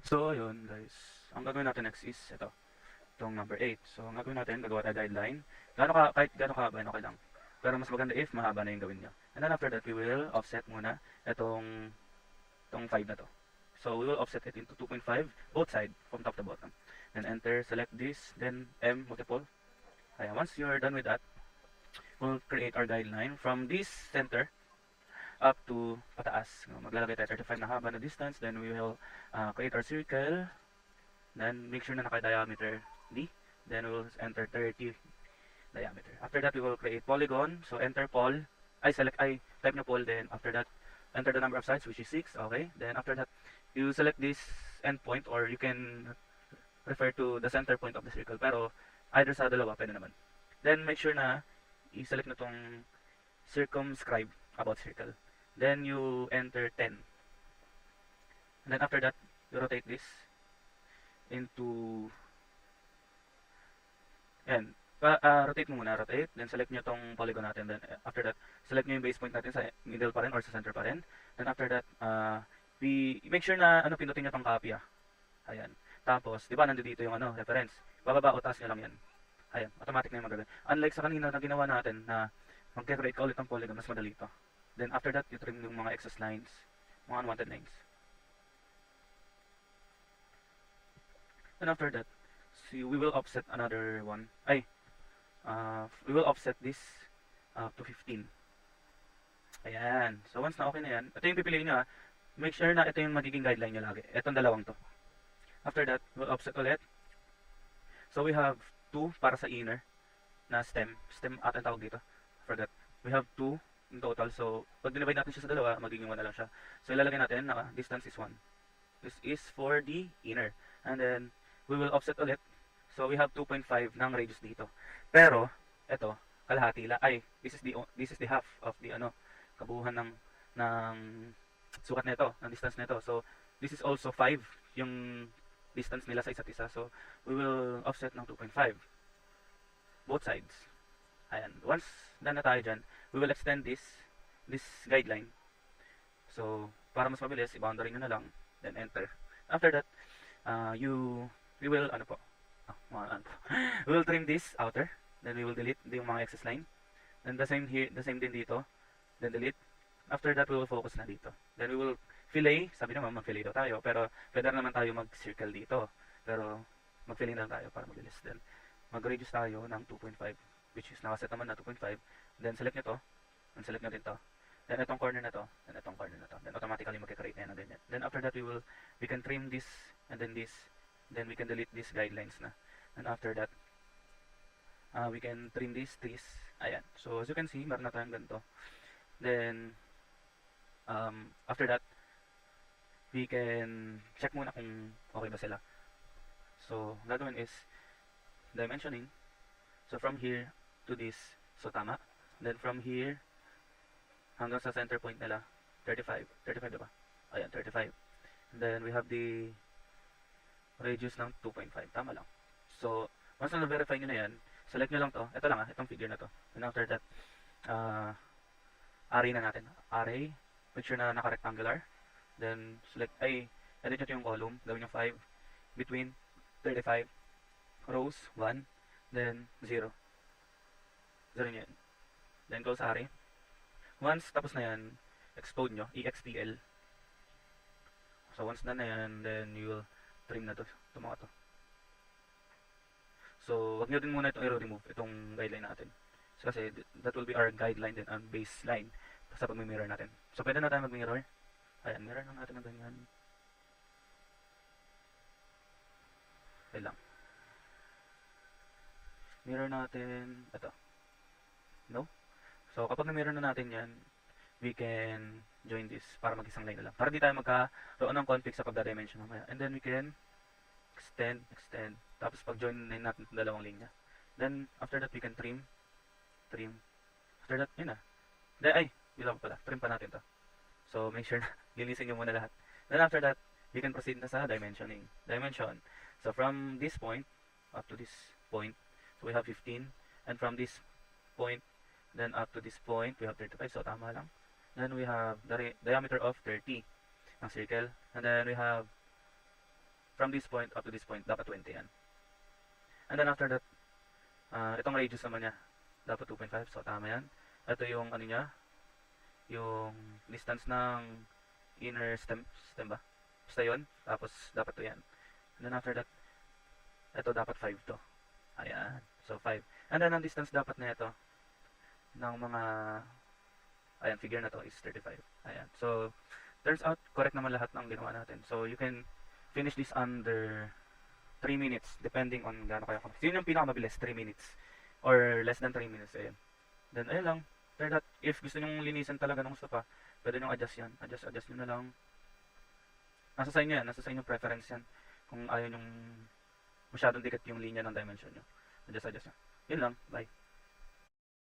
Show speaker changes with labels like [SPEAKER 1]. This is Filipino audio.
[SPEAKER 1] So, ayun guys. Ang gagawin natin next is ito. Itong number 8. So, ang gagawin natin, gagawa tayo guideline. Kahit gano'n kahaba, okay lang. Pero mas maganda if mahaba na yung gawin nyo. And then after that, we will offset muna itong 5 na to. So, we will offset it into 2.5, both side, from top to bottom. Then enter, select this, then M, multiple. Ayan, once you're done with that, we'll create our guideline from this center up to pataas. Maglalagay tayo 35 na haba na distance. Then we will create our circle. Then make sure na naka-diameter D. Then we will enter 30 diameter. After that, we will create polygon. So enter pol. Type na pol. Then after that, enter the number of sides, which is 6. Okay. Then after that, you select this endpoint, or you can refer to the center point of the circle. Pero either sa dalawa, pwede naman. Then make sure na i-select na tong circumscribe about circle. Then you enter 10. And then after that, you rotate this into, yan, rotate mo muna, rotate, then select nyo tong polygon natin, then after that, select nyo yung base point natin sa middle pa rin or sa center pa rin. Then after that, we make sure na pindutin nyo tong copy, ayan. Tapos, di ba nandito yung reference, bababa o taas nyo lang yan. Ayan, automatic na yung magagawin. Unlike sa kanina na ginawa natin na mag-create ka ulit ng polygon, mas madali ito. Then after that, you trim yung mga excess lines, mga unwanted lines. And after that, see, we will offset another one. We will offset this to 15. Ayan. So once na okay na yan, ito yung pipiliin nyo Make sure na ito yung magiging guideline nyo lagi. Itong dalawang to. After that, we'll offset ulit. So we have 2 para sa inner na stem. Stem ata tawag dito. Forgot. We have 2 in total. So pag dinivide natin siya sa dalawa, magiging 1 na lang siya. So ilalagay natin na distance is 1. This is for the inner. And then, we will offset ulit. So we have 2.5 ng radius dito. Pero, ito, kalahati la. This is the half of the kabuuhan ng sukat nito, ng distance nito. So, this is also 5 yung distance nila sa isa't isa. So, we will offset ng 2.5. Both sides. Ayan. Once done na tayo dyan, we will extend this guideline. So, para mas mabilis, i-boundary nyo na lang. Then, enter. After that, we will, we will trim this outer. Then, we will delete yung mga excess line. Then, the same din dito. Then, delete. After that, we will focus na dito. Then, we will fillet. Sabi naman, mag-fillet daw tayo. Pero, pwede naman tayo mag-circle dito. Pero, mag-fillet na lang tayo para mabilis. Then, mag-reduce tayo ng 2.5. Which is, nakaset naman na 2.5. Then, select nyo to. Then, select nyo din to. Then, itong corner na to. Then, itong corner na to. Then, automatically, mag-create na yan ng ganyan. Then, after that, we can trim this, and then this. Then, we can delete these guidelines na. And after that, we can trim this. Ayan. So, as you can see, meron na tayong ganito. Then, after that, we can check muna kung okay ba sila. So, gagawin is dimensioning. So, from here to this, so tama. Then, from here hanggang sa center point nila, 35. 35 diba? Ayan, 35. And then, we have the radius ng 2.5. Tama lang. So, once na na-verify nyo na yan, select nyo lang to. Ito lang itong figure na to. And after that, array na natin. Array, make sure na naka-rectangular. Then, edit nyo yung column. Gawin nyo 5. Between 35. Rows, 1. Then, 0. 0 nyo yan. Then, close array. Once tapos na yan, expose nyo, EXPL. So, once na yan, then you will trim na to, mga to. So, wag nyo din muna itong i-remove, itong guideline natin. So, kasi, that will be our guideline din, ang baseline sa pag-mirror natin. So, pwede na tayo mag-mirror. Ayan, mirror na natin ng ganyan. Okay lang. Mirror natin, ito. No? So, kapag na-mirror na natin yan, we can join this para mag-isang line na lang. Para di tayo magkaroon ng conflict sa pagda-dimension mamaya. And then we can extend. Tapos pag-join na natin itong dalawang linya. Then, after that, we can trim. After that, yun na. Bilang pala. Trim pa natin to. So, make sure na linisin nyo muna lahat. Then, after that, we can proceed na sa dimensioning. Dimension. So, from this point, up to this point, so we have 15. And from this point, then up to this point, we have 35. So, tama lang. Then, we have the diameter of 30 ng circle. And then, we have from this point up to this point, dapat 20 yan. And then after that, itong radius naman niya, dapat 2.5, so tama yan. Ito yung ano niya, yung distance ng inner stem ba? Basta yun, tapos dapat to yan. And then after that, ito dapat 5 to. Ayan, so 5. And then ang distance dapat na ito, ng mga, ayan, figure na to is 35. Ayan, so turns out, correct naman lahat ng ginawa natin. So you can finish this under 3 minutes, depending on gaano kayo kabilis. Yun yung pinakamabilis, 3 minutes. Or less than 3 minutes, ayan. Then, ayun lang. After that, if gusto nyong linisan talaga ng gusto pa, pwede nyong adjust yan. Adjust nyo na lang. Nasa sa inyo yan, nasa sa inyong preference yan. Kung ayaw nyong masyadong dikit yung linya ng dimension nyo. Adjust nyo. Yun lang, bye.